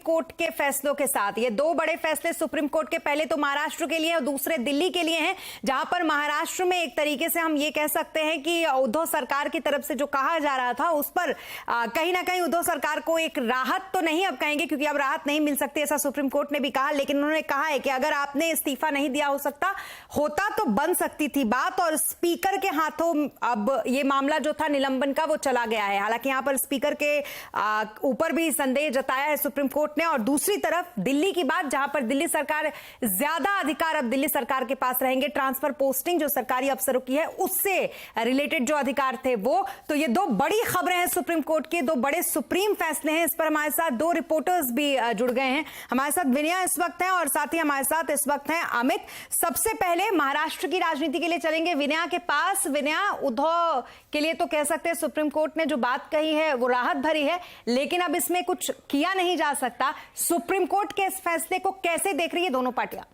Court के फैसलों के साथ। ये दो बड़े फैसले सुप्रीम कोर्ट के, पहले तो महाराष्ट्र के लिए और दूसरे दिल्ली के लिए हैं, जहां पर महाराष्ट्र में एक तरीके से हम ये कह सकते हैं कि उद्धव सरकार की तरफ से जो कहा जा रहा था उस पर कहीं ना कहीं उद्धव सरकार को एक राहत तो नहीं अब कहेंगे, क्योंकि अब राहत नहीं मिल सकती, ऐसा सुप्रीम कोर्ट ने भी कहा। लेकिन उन्होंने कहा है कि अगर आपने इस्तीफा नहीं दिया होता तो बन सकती थी बात, और स्पीकर के हाथों अब ये मामला जो था निलंबन का वो चला गया है। हालांकि यहां पर स्पीकर के ऊपर भी संदेह जताया है सुप्रीम कोर्ट ने। और दूसरी तरफ दिल्ली की बात, जहां पर दिल्ली सरकार, ज्यादा अधिकार अब दिल्ली सरकार के पास रहेंगे, ट्रांसफर पोस्टिंग जो सरकारी अफसरों की है उससे रिलेटेड जो अधिकार थे वो। तो ये दो बड़ी खबरें हैं सुप्रीम कोर्ट की, दो बड़े सुप्रीम फैसले हैं। इस पर हमारे साथ दो रिपोर्टर्स भी जुड़ गए हैं। हमारे साथ विनया इस वक्त हैं और साथ ही हमारे साथ इस वक्त हैं अमित। सबसे पहले महाराष्ट्र की राजनीति के लिए चलेंगे विनया के पास। विनया, उद्धव के लिए तो कह सकते हैं सुप्रीम कोर्ट ने जो बात कही है वो राहत भरी है, लेकिन अब इसमें कुछ किया नहीं जा सकता। सुप्रीम कोर्ट के इस फैसले को कैसे देख रही है दोनों पार्टियां?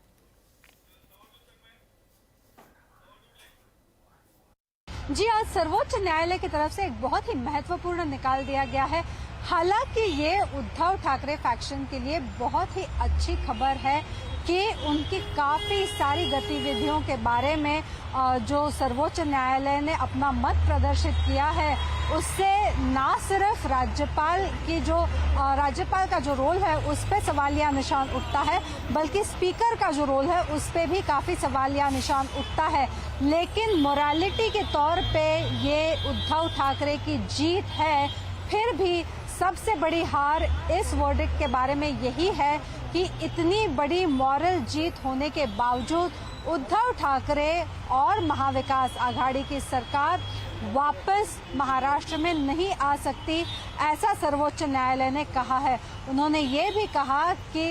जी, आज सर्वोच्च न्यायालय की तरफ से एक बहुत ही महत्वपूर्ण निकाल दिया गया है। हालांकि ये उद्धव ठाकरे फैक्शन के लिए बहुत ही अच्छी खबर है कि उनकी काफी सारी गतिविधियों के बारे में जो सर्वोच्च न्यायालय ने अपना मत प्रदर्शित किया है, उससे ना सिर्फ राज्यपाल का जो रोल है उस पे सवालिया निशान उठता है, बल्कि स्पीकर का जो रोल है उस पे भी काफी सवालिया निशान उठता है। लेकिन मोरालिटी के तौर पे ये उद्धव ठाकरे की जीत है। फिर भी सबसे बड़ी हार इस वर्डिक्ट के बारे में यही है कि इतनी बड़ी मॉरल जीत होने के बावजूद उद्धव ठाकरे और महाविकास आघाड़ी की सरकार वापस महाराष्ट्र में नहीं आ सकती, ऐसा सर्वोच्च न्यायालय ने कहा है। उन्होंने ये भी कहा कि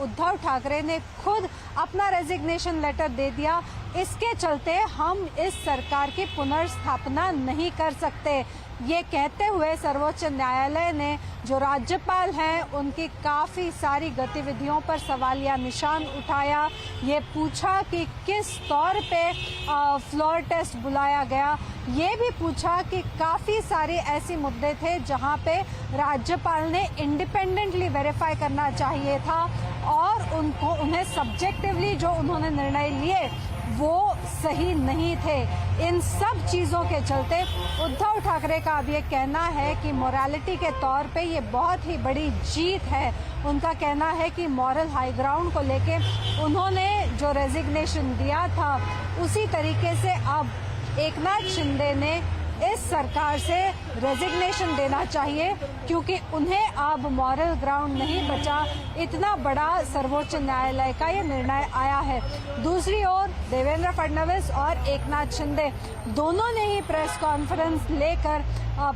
उद्धव ठाकरे ने खुद अपना रेजिग्नेशन लेटर दे दिया, इसके चलते हम इस सरकार की पुनर्स्थापना नहीं कर सकते। ये कहते हुए सर्वोच्च न्यायालय ने जो राज्यपाल हैं उनकी काफी सारी गतिविधियों पर सवालिया निशान उठाया। ये पूछा कि किस तौर पे फ्लोर टेस्ट बुलाया गया। ये भी पूछा कि काफी सारे ऐसे मुद्दे थे जहां पे राज्यपाल ने इंडिपेंडेंटली वेरीफाई करना चाहिए था, और उन्हें सब्जेक्टिवली जो उन्होंने निर्णय लिए वो सही नहीं थे। इन सब चीजों के चलते उद्धव ठाकरे का अब ये कहना है कि मोरालिटी के तौर पे ये बहुत ही बड़ी जीत है। उनका कहना है कि मॉरल हाई ग्राउंड को लेके उन्होंने जो रेजिग्नेशन दिया था उसी तरीके से अब एकनाथ शिंदे ने इस सरकार से रेजिग्नेशन देना चाहिए, क्योंकि उन्हें अब मॉरल ग्राउंड नहीं बचा। इतना बड़ा सर्वोच्च न्यायालय का ये निर्णय आया है। दूसरी ओर देवेंद्र फडणवीस और एकनाथ शिंदे दोनों ने ही प्रेस कॉन्फ्रेंस लेकर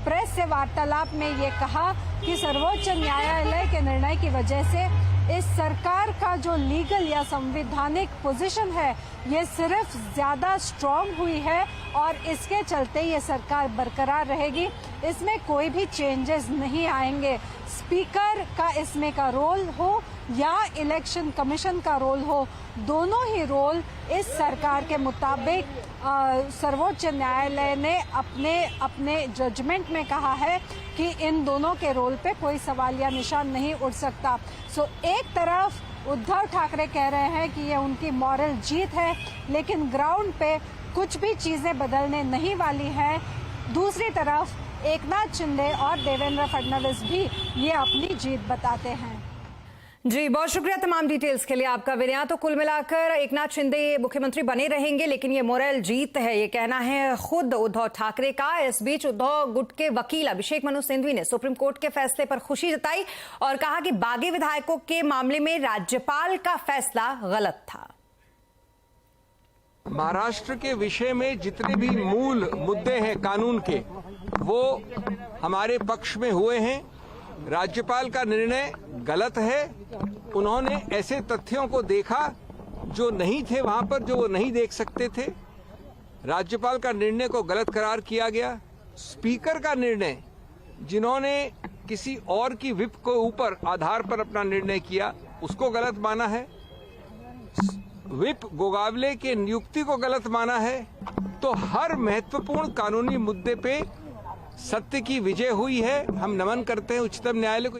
प्रेस से वार्तालाप में ये कहा कि सर्वोच्च न्यायालय के निर्णय की वजह से इस सरकार का जो लीगल या संवैधानिक पोजीशन है ये सिर्फ ज्यादा स्ट्रांग हुई है, और इसके चलते ये सरकार बरकरार रहेगी, इसमें कोई भी चेंजेस नहीं आएंगे। स्पीकर का इसमें का रोल हो या इलेक्शन कमीशन का रोल हो, दोनों ही रोल इस सरकार के मुताबिक सर्वोच्च न्यायालय ने अपने जजमेंट में कहा है कि इन दोनों के रोल पे कोई सवालिया निशान नहीं उठ सकता। सो एक तरफ उद्धव ठाकरे कह रहे हैं कि ये उनकी मॉरल जीत है, लेकिन ग्राउंड पे कुछ भी चीजें बदलने नहीं वाली हैं। दूसरी तरफ एकनाथ शिंदे और देवेंद्र फडणवीस भी ये अपनी जीत बताते हैं। जी, बहुत शुक्रिया तमाम डिटेल्स के लिए आपका विनया। तो कुल मिलाकर एकनाथ शिंदे मुख्यमंत्री बने रहेंगे, लेकिन ये मोरल जीत है, ये कहना है खुद उद्धव ठाकरे का। इस बीच उद्धव गुट के वकील अभिषेक मनु सिंघवी ने सुप्रीम कोर्ट के फैसले पर खुशी जताई और कहा कि बागी विधायकों के मामले में राज्यपाल का फैसला गलत था। महाराष्ट्र के विषय में जितने भी मूल मुद्दे हैं कानून के, वो हमारे पक्ष में हुए हैं। राज्यपाल का निर्णय गलत है। उन्होंने ऐसे तथ्यों को देखा जो नहीं थे वहां पर, जो वो नहीं देख सकते थे। राज्यपाल का निर्णय को गलत करार किया गया। स्पीकर का निर्णय, जिन्होंने किसी और की विप को ऊपर आधार पर अपना निर्णय किया, उसको गलत माना है। विप गोगावले के नियुक्ति को गलत माना है। तो हर महत्वपूर्ण कानूनी मुद्दे पे सत्य की विजय हुई है। हम नमन करते हैं उच्चतम न्यायालय को।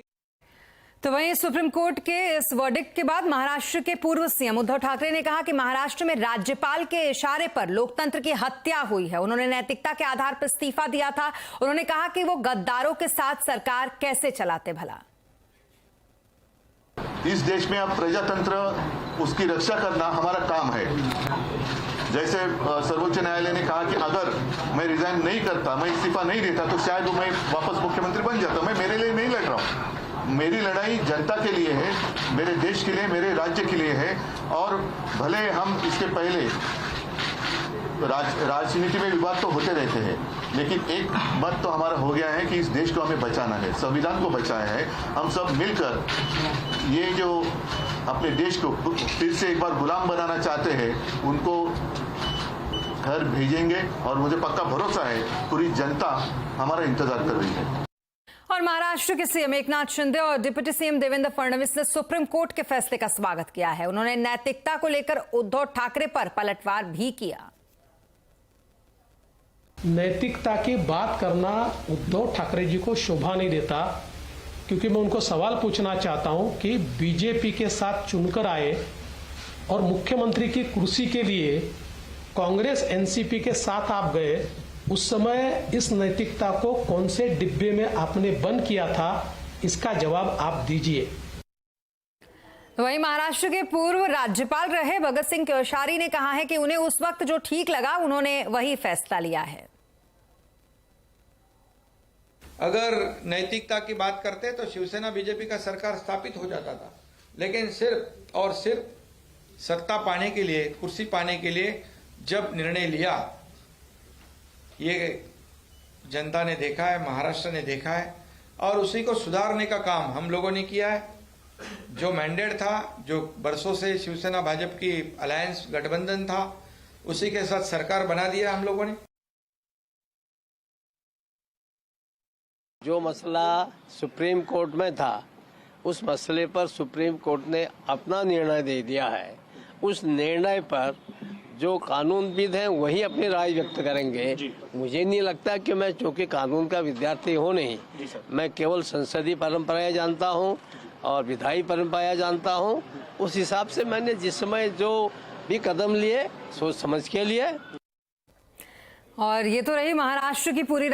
तो वहीं सुप्रीम कोर्ट के इस वर्डिक्ट के बाद महाराष्ट्र के पूर्व सीएम उद्धव ठाकरे ने कहा कि महाराष्ट्र में राज्यपाल के इशारे पर लोकतंत्र की हत्या हुई है। उन्होंने नैतिकता के आधार पर इस्तीफा दिया था। उन्होंने कहा कि वो गद्दारों के साथ सरकार कैसे चलाते भला। इस देश में अब प्रजातंत्र, उसकी रक्षा करना हमारा काम है। जैसे सर्वोच्च न्यायालय ने कहा कि अगर मैं रिजाइन नहीं करता, मैं इस्तीफा नहीं देता, तो शायद मैं वापस मुख्यमंत्री बन जाता। मैं मेरे लिए नहीं लड़ रहा हूँ, मेरी लड़ाई जनता के लिए है, मेरे देश के लिए, मेरे राज्य के लिए है। और भले हम इसके पहले राजनीति में विवाद तो होते रहते हैं, लेकिन एक मत तो हमारा हो गया है कि इस देश को हमें बचाना है, संविधान को बचाया है। हम सब मिलकर ये जो अपने देश को फिर से एक बार गुलाम बनाना चाहते हैं, उनको घर भेजेंगे। और मुझे पक्का भरोसा है पूरी जनता हमारा इंतजार कर रही है। और महाराष्ट्र के सीएम एकनाथ शिंदे और डिप्टी सीएम देवेंद्र फडणवीस ने सुप्रीम कोर्ट के फैसले का स्वागत किया है। उन्होंने नैतिकता को लेकर उद्धव ठाकरे पर पलटवार भी किया। नैतिकता की बात करना उद्धव ठाकरे जी को शोभा नहीं देता, क्योंकि मैं उनको सवाल पूछना चाहता हूं कि बीजेपी के साथ चुनकर आए और मुख्यमंत्री की कुर्सी के लिए कांग्रेस एनसीपी के साथ आप गए, उस समय इस नैतिकता को कौन से डिब्बे में आपने बंद किया था? इसका जवाब आप दीजिए। वहीं महाराष्ट्र के पूर्व राज्यपाल रहे भगत सिंह कोश्यारी ने कहा है कि उन्हें उस वक्त जो ठीक लगा उन्होंने वही फैसला लिया है। अगर नैतिकता की बात करते तो शिवसेना बीजेपी का सरकार स्थापित हो जाता था, लेकिन सिर्फ और सिर्फ सत्ता पाने के लिए, कुर्सी पाने के लिए जब निर्णय लिया, ये जनता ने देखा है, महाराष्ट्र ने देखा है, और उसी को सुधारने का काम हम लोगों ने किया है। जो मैंडेट था, जो बरसों से शिवसेना भाजपा की अलायंस गठबंधन था, उसी के साथ सरकार बना दिया हम लोगों ने। जो मसला सुप्रीम कोर्ट में था, उस मसले पर सुप्रीम कोर्ट ने अपना निर्णय दे दिया है। उस निर्णय पर जो कानूनविद हैं वही अपनी राय व्यक्त करेंगे। मुझे नहीं लगता कि मैं, चूंकि कानून का विद्यार्थी हूँ नहीं, मैं केवल संसदीय परंपराएं जानता हूँ और विधायी परंपराएं जानता हूँ। उस हिसाब से मैंने जिस समय जो भी कदम लिए सोच समझ के लिए। और ये तो रही महाराष्ट्र की पूरी